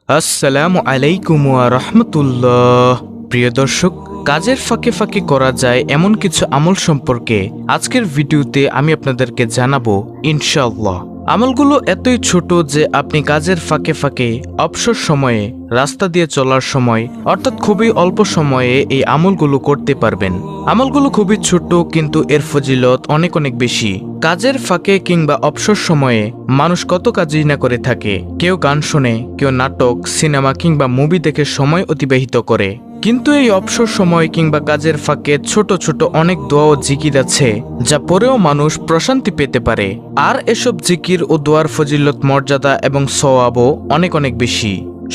আসসালামু আলাইকুম ওয়া রাহমাতুল্লাহ। প্রিয় দর্শক, কাজের ফাঁকে ফাঁকে করা যায় এমন কিছু আমল সম্পর্কে আজকের ভিডিওতে আমি আপনাদেরকে জানাবো ইনশাআল্লাহ। আমলগুলো এতই ছোট যে আপনি কাজের ফাঁকে ফাঁকে অবসর সময়ে, রাস্তা দিয়ে চলার সময় অর্থাৎ খুবই অল্প সময়ে এই আমলগুলো করতে পারবেন। আমলগুলো খুবই ছোট কিন্তু এর ফজিলত অনেক অনেক বেশি। কাজের ফাঁকে কিংবা অবসর সময়ে মানুষ কত কাজই না করে থাকে। কেউ গান শোনে, কেউ নাটক, সিনেমা কিংবা মুভি দেখে সময় অতিবাহিত করে। কিন্তু এই অবসর সময় কিংবা কাজের ফাঁকে ছোট ছোট অনেক দোয়া ও জিকির আছে যা পরেও মানুষ প্রশান্তি পেতে পারে। আর এসব জিকির ও দোয়ার ফজিলত, মর্যাদা এবং সওয়াবও অনেক অনেক বেশি।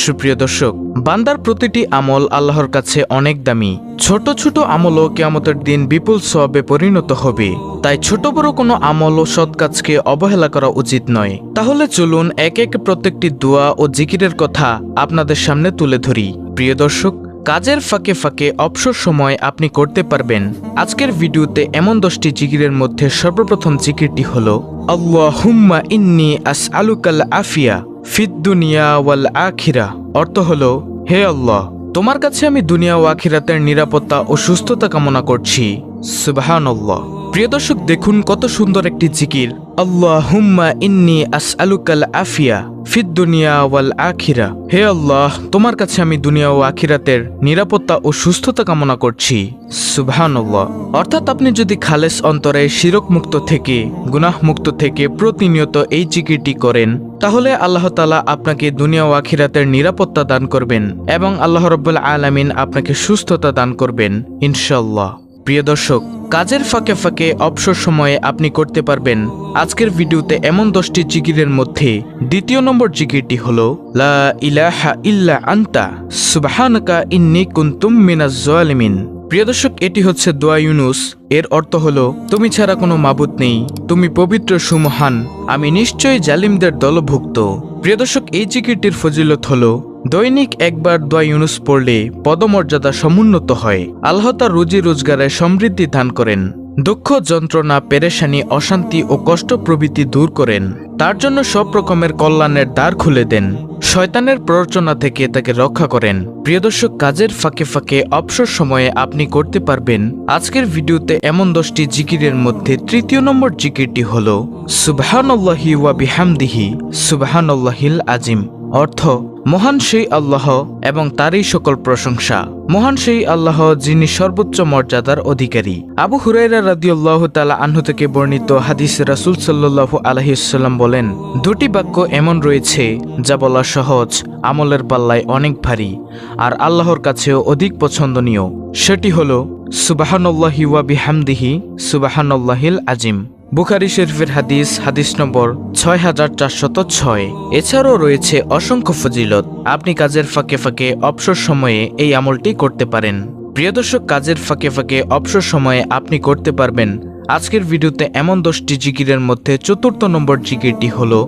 সুপ্রিয় দর্শক, বান্দার প্রতিটি আমল আল্লাহর কাছে অনেক দামি। ছোট ছোট আমলও কিয়ামতের দিন বিপুল সওয়াবে পরিণত হবে। তাই ছোট বড় কোনো আমল ও সৎ কাজকে অবহেলা করা উচিত নয়। তাহলে চলুন এক এক প্রত্যেকটি দোয়া ও জিকিরের কথা আপনাদের সামনে তুলে ধরি। প্রিয় দর্শক, কাজের ফাঁকে ফাঁকে অবসর সময় আপনি করতে পারবেন আজকের ভিডিওতে এমন 10টি জিকিরের মধ্যে সর্বপ্রথম জিকিরটি হলো আল্লাহুম্মা ইন্নী আসআলুকাল আফিয়া ফিদ দুনিয়া ওয়াল আখিরা। অর্থ হলো, হে আল্লাহ, তোমার কাছে আমি দুনিয়া ও আখিরাতের নিরাপত্তা ও সুস্থতা কামনা করছি। সুবহানাল্লাহ। প্রিয় দর্শক, দেখুন কত সুন্দর একটি জিকির। আল্লাহুম্মা ইন্নী আসআলুকাল আফিয়া ফিদ দুনিয়া ওয়াল আখিরা। হে আল্লাহ, তোমার কাছে আমি দুনিয়া ও আখিরাতের নিরাপত্তা ও সুস্থতা কামনা করছি। সুবহানাল্লাহ। অর্থাৎ আপনি যদি খালেস অন্তরে শিরক মুক্ত থেকে, গুনাহ মুক্ত থেকে প্রতিনিয়ত এই জিকিরটি করেন, তাহলে আল্লাহ তাআলা আপনাকে দুনিয়া ও আখিরাতের নিরাপত্তা দান করবেন এবং আল্লাহ রাব্বুল আলামিন আপনাকে সুস্থতা দান করবেন ইনশাআল্লাহ। প্রিয় দর্শক, কাজের ফাঁকে ফাঁকে অবসর সময়ে আপনি করতে পারবেন আজকের ভিডিওতে এমন 10টি জিকিরের মধ্যে দ্বিতীয় নম্বর জিকিরটি হলো লা ইলাহা ইল্লা আনতা সুবহানাকা ইন্নী কুনতুম মিনাজ জালিমিন। প্রিয় দর্শক, এটি হচ্ছে দোয়া ইউনুস। এর অর্থ হলো, তুমি ছাড়া কোনো মাবুদ নেই, তুমি পবিত্র সুমহান, আমি নিশ্চয়ই জালিমদের দলভুক্ত। প্রিয় দর্শক, এই জিকিরটির ফজিলত হলো, দৈনিক একবার দোয়া ইউনুস পড়লে পদমর্যাদা সমুন্নত হয়। আল্লাহ তার রুজি রোজগারে সমৃদ্ধি দান করেন, দুঃখ, যন্ত্রণা, পেরেশানি, অশান্তি ও কষ্ট প্রভৃতি দূর করেন, তার জন্য সব রকমের কল্যাণের দ্বার খুলে দেন, শয়তানের প্ররোচনা থেকে তাকে রক্ষা করেন। প্রিয় দর্শক, কাজের ফাঁকে ফাঁকে অবসর সময়ে আপনি করতে পারবেন আজকের ভিডিওতে এমন 10টি জিকিরের মধ্যে তৃতীয় নম্বর জিকিরটি হলো সুবহানাল্লাহি ওয়া বিহামদিহি সুবহানাল্লাহিল আজিম। অর্থ, মহান সেই আল্লাহ এবং তারই সকল প্রশংসা। মহান সেই আল্লাহ যিনি সর্বোচ্চ মর্যাদার অধিকারী। আবু হুরায়রা রাদিয়াল্লাহু তাআলা আনহু থেকে বর্ণিত হাদিসে রাসূল সাল্লাল্লাহু আলাইহি ওয়াসাল্লাম বলেন, দুটি বাক্য এমন রয়েছে যা বলা সহজ, আমলের পাল্লায় অনেক ভারী আর আল্লাহর কাছেও অধিক পছন্দনীয়। সেটি হলো সুবহানাল্লাহি ওয়া বিহামদিহি সুবহানাল্লাহিল আজিম। বুখারী শরীফের হাদিস, হাদিস নম্বর 6406। এছাড়াও রয়েছে অসংখ্য ফজিলত। আপনি কাজের ফাঁকে ফাঁকে অবসর সময়ে এই আমলটি করতে পারেন। প্রিয় দর্শক, কাজের ফাঁকে ফাঁকে অবসর সময়ে আপনি করতে পারবেন আজকের ভিডিওতে এমন 10টি জিকিরের মধ্যে চতুর্থ নম্বর জিকিরটি হলো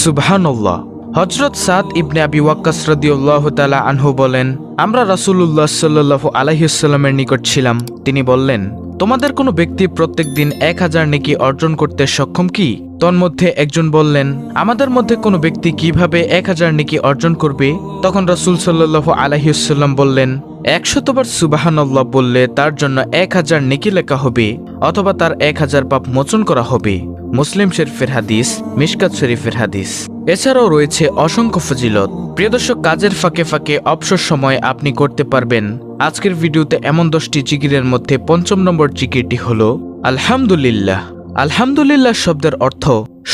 সুবহানাল্লাহ। হযরত সাদ ইবনে আবি ওয়াক্কাস রাদিয়াল্লাহু তাআলা আনহু বলেন, আমরা রাসূলুল্লাহ সাল্লাল্লাহু আলাইহি ওয়াসাল্লামের নিকট ছিলাম। তিনি বললেন, তোমাদের কোনো ব্যক্তি প্রত্যেক দিন 1000 নেকি অর্জন করতে সক্ষম কি? তন্মধ্যে একজন বললেন, আমাদের মধ্যে কোনো ব্যক্তি কিভাবে 1000 নেকি অর্জন করবে? তখন রাসূল সাল্লাল্লাহু আলাইহি ওয়াসাল্লাম বললেন, 100 বার সুবহানাল্লাহ বললে তার জন্য 1000 নেকি লেখা হবে অথবা তার 1000 পাপ মোচন করা হবে। মুসলিম শরীফের হাদিস, মিশকাত শরীফের হাদিস। এছাড়াও রয়েছে অসংখ্য ফজিলত। প্রিয় দর্শক, কাজের ফাঁকে ফাঁকে অবসর সময় আপনি করতে পারবেন আজকের ভিডিওতে এমন 10টি জিকিরের মধ্যে পঞ্চম নম্বর জিকিরটি হলো আলহামদুলিল্লাহ। আলহামদুলিল্লাহ শব্দের অর্থ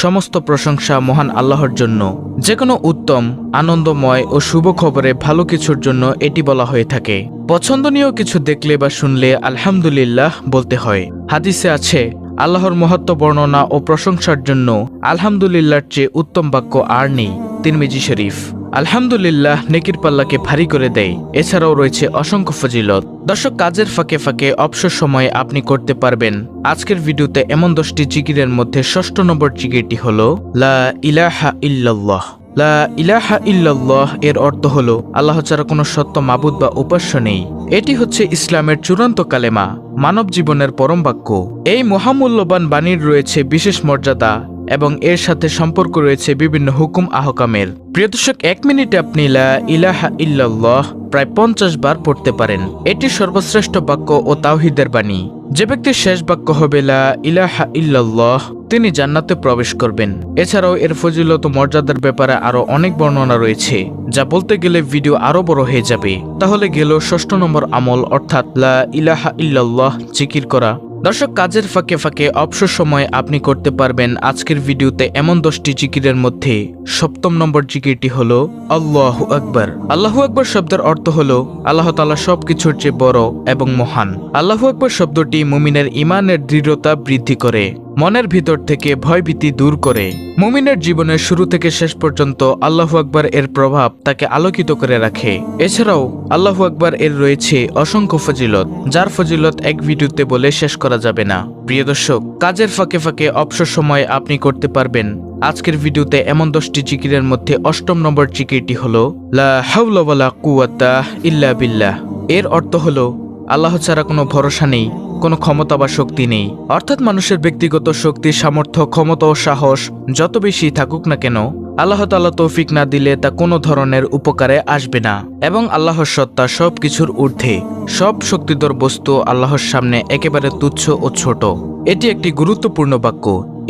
সমস্ত প্রশংসা মহান আল্লাহর জন্য। যে কোনো উত্তম, আনন্দময় ও শুভ খবরে ভালো কিছুর জন্য এটি বলা হয়ে থাকে। পছন্দনীয় কিছু দেখলে বা শুনলে আলহামদুলিল্লাহ বলতে হয়। হাদিসে আছে, আল্লাহর মহত্ব বর্ণনা ও প্রশংসার জন্য আলহামদুলিল্লাহর চেয়ে উত্তম বাক্য আর নেই। তিরমিজি শরীফ। আলহামদুলিল্লাহ নেকির পাল্লাকে ভারী করে দেয়। এছাড়াও রয়েছে অসংখ্য ফজিলত। দর্শক, কাজের ফাঁকে ফাঁকে অবসর সময়ে আপনি করতে পারবেন আজকের ভিডিওতে এমন 10টি জিকিরের মধ্যে ষষ্ঠ নম্বর জিকিরটি হলো লা ইলাহা ইল্লাল্লাহ। লা ইলাহা ইল্লাল্লাহ এর অর্থ হলো, আল্লাহ ছাড়া কোনো সত্য মাবুদ বা উপাস্য নেই। এটি হচ্ছে ইসলামের চূড়ান্ত কালেমা, মানব জীবনের পরম বাক্য। এই মহামূল্যবান বাণীর রয়েছে বিশেষ মর্যাদা এবং এর সাথে সম্পর্ক রয়েছে বিভিন্ন হুকুম আহকামের। প্রিয় দর্শক, 1 মিনিটে আপনি লা ইলাহা ইল্লাল্লাহ প্রায় 50 বার পড়তে পারেন। এটি সর্বশ্রেষ্ঠ বাক্য ও তাওহীদের বাণী। যে ব্যক্তির শেষ বাক্য হবে লা ইলাহা ইল্লাল্লাহ, তিনি জান্নাতে প্রবেশ করবেন। এছাড়াও এর ফজিলত ও মর্যাদার ব্যাপারে আরো অনেক বর্ণনা রয়েছে, যা বলতে গেলে ভিডিও আরো বড় হয়ে যাবে। তাহলে গেল 6 নম্বর আমল, অর্থাৎ লা ইলাহা ইল্লাল্লাহ জিকির করা। দর্শক, কাজের ফাঁকে ফাঁকে অবসর সময় আপনি করতে পারবেন আজকের ভিডিওতে এমন 10টি জিকিরের মধ্যে 7ম নম্বর জিকিরটি হলো আল্লাহু আকবার। আল্লাহু আকবার শব্দের অর্থ হলো আল্লাহ তাআলা সবকিছুর চেয়ে বড় এবং মহান। আল্লাহু আকবার শব্দটি মুমিনের ঈমানের দৃঢ়তা বৃদ্ধি করে, মনের ভিতর থেকে ভয়ভীতি দূর করে। মুমিনের জীবনের শুরু থেকে শেষ পর্যন্ত আল্লাহু আকবার এর প্রভাব তাকে আলোকিত করে রাখে। এছাড়াও আল্লাহু আকবার এর রয়েছে অসংখ্য ফজিলত, যার ফজিলত এক ভিডিওতে বলে শেষ করা যাবে না। প্রিয় দর্শক, কাজের ফাঁকে ফাঁকে অবসর সময় আপনি করতে পারবেন আজকের ভিডিওতে এমন 10টি জিকিরের মধ্যে 8ম নম্বর জিকিরটি হলো লা হাওলা ওয়ালা কুওয়াতা ইল্লা বিল্লাহ। এর অর্থ হলো আল্লাহ ছাড়া কোনো ভরসা নেই, কোনো ক্ষমতা বা শক্তি নেই। অর্থাৎ মানুষের ব্যক্তিগত শক্তি, সামর্থ্য, ক্ষমতা ও সাহস যত বেশি থাকুক না কেন, আল্লাহ তাআলা তৌফিক না দিলে তা কোনো ধরনের উপকারে আসবে না। এবং আল্লাহর সত্তা সব কিছুর ঊর্ধ্বে, সব শক্তিধর বস্তু আল্লাহর সামনে একেবারে তুচ্ছ ও ছোট। এটি একটি গুরুত্বপূর্ণ বাক্য।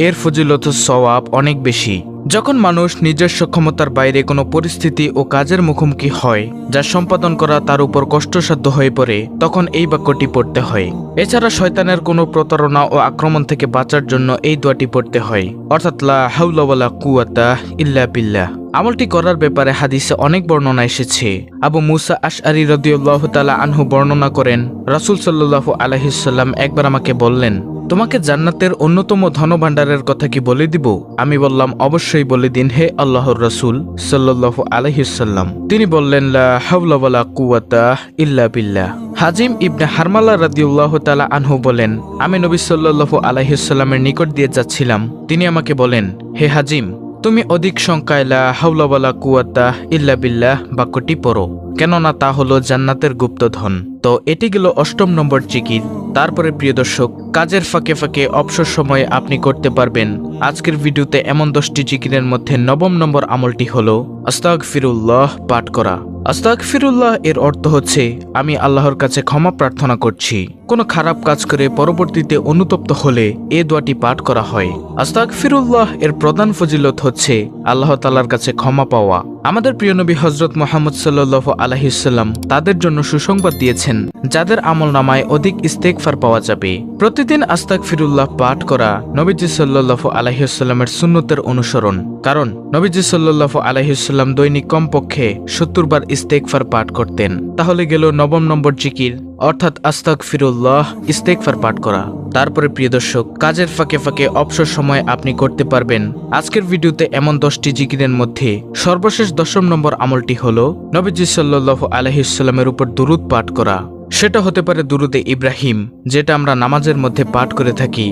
এর ফজিলত ও সওয়াব অনেক বেশি। যখন মানুষ নিজস্ব ক্ষমতার বাইরে কোনো পরিস্থিতি ও কাজের মুখোমুখি হয় যা সম্পাদন করা তার উপর কষ্টসাধ্য হয়ে পড়ে, তখন এই বাক্যটি পড়তে হয়। এছাড়া শয়তানের কোনো প্রতারণা ও আক্রমণ থেকে বাঁচার জন্য এই দোয়াটি পড়তে হয়, অর্থাৎ লা হাওলা ওয়ালা কুওয়াতা ইল্লা বিল্লাহ। আমলটি করার ব্যাপারে হাদিসে অনেক বর্ণনা এসেছে। আবু মুসা আশআরী রাদিয়াল্লাহু তাআলা আনহু বর্ণনা করেন, রাসূল সাল্লাল্লাহু আলাইহি সাল্লাম একবার আমাকে বললেন, তোমাকে জান্নাতের অন্যতম ধনভাণ্ডারের কথা কি বলে দিব? আমি বললাম, অবশ্যই বলে দিন হে আল্লাহর রাসূল সাল্লাল্লাহু আলাইহি সাল্লাম। তিনি বললেন, লা হাওলা ওয়ালা কুওয়াতা ইল্লা বিল্লাহ। হাজিম ইবনে হারমালা রাদিয়াল্লাহু তাআলা আনহু বলেন, আমি নবী সাল্লাল্লাহু আলাইহি সাল্লামের নিকট দিয়ে যাচ্ছিলাম। তিনি আমাকে বলেন, হে হাজিম, তুমি অধিক সংখ্যায় লা হাওলা ওয়ালা কুওয়াতা ইল্লা বিল্লাহ বাক্যটি পড়ো, কেননা তা হলো জান্নাতের গুপ্তধন। তো এটি গেল 8ম নম্বর জিকির। তারপরে প্রিয় দর্শক, কাজের ফাঁকে ফাঁকে অবসর সময়ে আপনি করতে পারবেন আজকের ভিডিওতে এমন 10টি জিকিরের মধ্যে 9ম নম্বর আমলটি হলো আস্তাগফিরুল্লাহ পাঠ করা। আস্তাগফিরুল্লাহ এর অর্থ হচ্ছে আমি আল্লাহর কাছে ক্ষমা প্রার্থনা করছি। কোনো খারাপ কাজ করে পরবর্তীতে অনুতপ্ত হলে এ দোয়াটি পাঠ করা হয়। আস্তাগফিরুল্লাহ এর প্রধান ফজিলত হচ্ছে আল্লাহ তাআলার কাছে ক্ষমা পাওয়া। আমাদের প্রিয় নবী হযরত মুহাম্মদ সাল্লাল্লাহু আলাইহি সাল্লাম তাদের জন্য সুসংবাদ দিয়েছেন, যাদের আমলনামায় অধিক ইস্তেগফার পাওয়া যাবে। প্রতিদিন আস্তাগফিরুল্লাহ পাঠ করা নবীজি সাল্লাল্লাহু আলাইহি সাল্লামের সুন্নতের অনুসরণ, কারণ নবীজি সাল্লাল্লাহু আলাইহি সাল্লাম দৈনিক কমপক্ষে 70 বার ইস্তেগফার পাঠ করতেন। তাহলে গেল 9ম নম্বর জিকির, অর্থাৎ আস্তাগফিরুল্লাহ ইস্তেগফার পাঠ করা। তারপরে প্রিয় দর্শক, কাজের ফাঁকে ফাঁকে অবসর সময় আপনি করতে পারবেন আজকের ভিডিওতে এমন 10টি জিকিরের মধ্যে সর্বশেষ 10ম নম্বর আমলটি হলো নবীজি সাল্লাল্লাহু আলাইহি সাল্লামের উপর দুরূদ পাঠ করা। সেটা হতে পারে দুরুদে ইব্রাহিম, যেটা আমরা নামাজের মধ্যে পাঠ করে থাকি,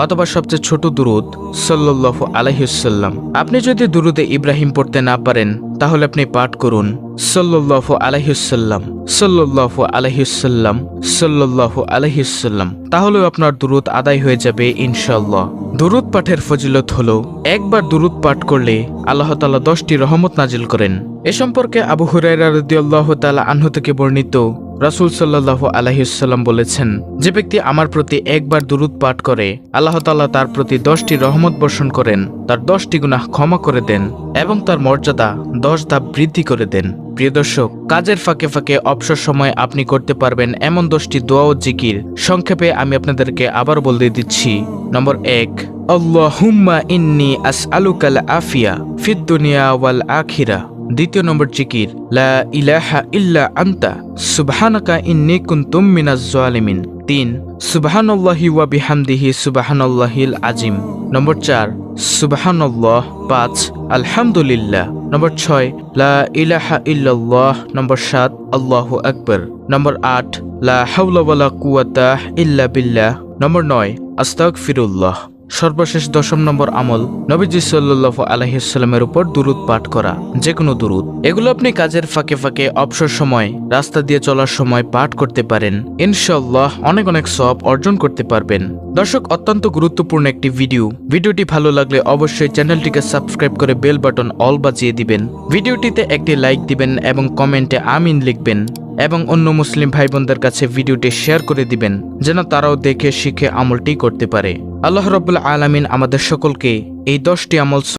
অথবা সবচেয়ে ছোট দুরুদ সাল্লাল্লাহু আলাইহি সাল্লাম। আপনি যদি দুরুদে ইব্রাহিম পড়তে না পারেন, তাহলে আপনি পাঠ করুন সাল্লাল্লাহু আলাইহি সাল্লাম সাল্লাল্লাহু আলাইহি সাল্লাম সাল্লাল্লাহু আলাইহি সাল্লাম। তাহলেও আপনার দুরুদ আদায় হয়ে যাবে ইনশাআল্লাহ। দুরুদ পাঠের ফজিলত হলো, একবার দুরুদ পাঠ করলে আল্লাহ তাআলা 10টি রহমত নাজিল করেন। এ সম্পর্কে আবু হুরায়রা রাদিয়াল্লাহু তাআলা আনহু থেকে বর্ণিত, রাসূল সাল্লাল্লাহু আলাইহি সাল্লাম বলেছেন, যে ব্যক্তি আমার প্রতি একবার দুরুদ পাঠ করে, আল্লাহ তাআলা তার প্রতি 10টি রহমত বর্ষণ করেন, তার 10টি গুনাহ ক্ষমা করে দেন এবং তার মর্যাদা 10 ধাপ বৃদ্ধি করে দেন। প্রিয় দর্শক, কাজের ফাঁকে ফাঁকে অবসর সময় আপনি করতে পারবেন এমন 10টি দোয়া ও জিকির। সংক্ষেপে আমি আপনাদেরকে আবার বলে দিচ্ছি। নম্বর 1, আল্লাহুম্মা ইন্নী আসআলুকাল আফিয়া ফিদ দুনিয়া ওয়াল আখিরা। দ্বিতীয় নম্বর জিকির, লা ইলাহা ইল্লা আনতা সুবহানাকা ইন্নী কুনতু মিনাজ জালিমিন। 3, সুবহানাল্লাহি ওয়া বিহামদিহি সুবহানাল্লাহিল আযীম। নম্বর 4, সুবহানাল্লাহ। 5, আলহামদুলিল্লাহ। নম্বর 6, লা ইলাহা ইল্লাল্লাহ। নম্বর 7, আল্লাহু আকবার। নম্বর 8, লা হাওলা ওয়ালা কুওয়াতা ইল্লা বিল্লাহ। নম্বর 9, আস্তাগফিরুল্লাহ। সর্বশেষ 10 নম্বর আমল, নবীজি সাল্লাল্লাহু আলাইহি ওয়াসাল্লামের উপর দুরূদ পাঠ করা, যে কোনো দুরূদ। এগুলো আপনি কাজের ফাঁকে ফাঁকে, অবসর সময়, রাস্তা দিয়ে চলার সময় পাঠ করতে পারেন। ইনশাআল্লাহ অনেক অনেক সওয়াব অর্জন করতে পারবেন। দর্শক, অত্যন্ত গুরুত্বপূর্ণ একটি ভিডিওটি ভালো লাগলে অবশ্যই চ্যানেলটিকে সাবস্ক্রাইব করে বেল বাটন অল বাজিয়ে দিবেন। ভিডিওটিতে একটি লাইক দিবেন এবং কমেন্টে আমিন লিখবেন এবং অন্য মুসলিম ভাই বোনদের কাছে ভিডিওটি শেয়ার করে দিবেন, যেন তারাও দেখে শিখে আমলটি করতে পারে। আল্লাহ রাব্বুল আলামিন আমাদের সকলকে এই 10টি আমল